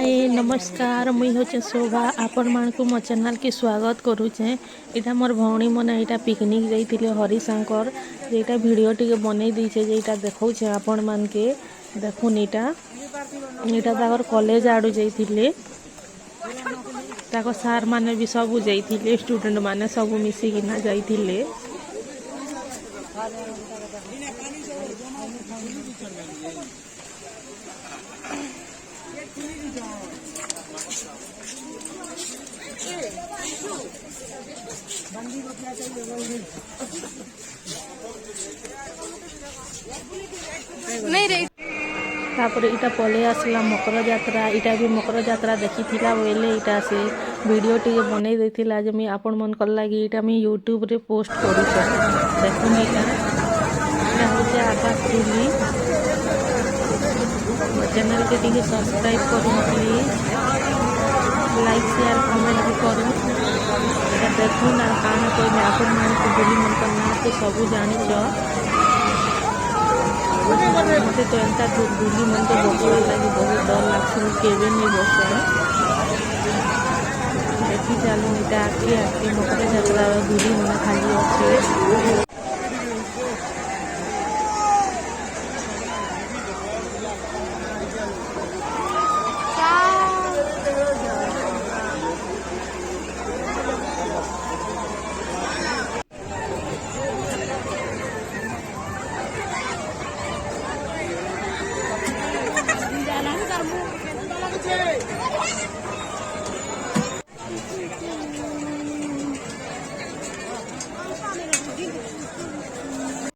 हाय नमस्कार मुई होचे शोभा आपण मानकु मो चैनल की स्वागत करूचे। इटा मोर भौणी मने इटा पिकनिक जाइतिले हरिशंकर जेटा वीडियो टिके बनै दीछे जेटा देखौछे आपण मान के देखुन इटा ताकर कॉलेज आडू जाइतिले ताको सार माने भी सब जाइतिले स्टूडेंट माने सब मिसी किना जाइतिले। नहीं रे तापर इटा पले आसला मकर यात्रा इटा भी मकर यात्रा देखी थिला बोले इटा से वीडियो टी बनै देथिला जे मी आपण मन कर लागी इटा मी यूट्यूब रे पोस्ट करू छ। देखुन इटा होचे आकाश दिल्ली चैनल के टिके सब्सक्राइब करू प्लीज लाइक शेयर कमेंट भी करू। इटा देखुन आ काना कोई मैं आपण मान को बुली मन करना तो सब जानि छ मते तो एंता बुली मन तो बहुत लगी बहुत डर लागछ केबे नहीं बसे देखी चालू इटा आके मकर यात्रा बुली मन खाली अच्छे।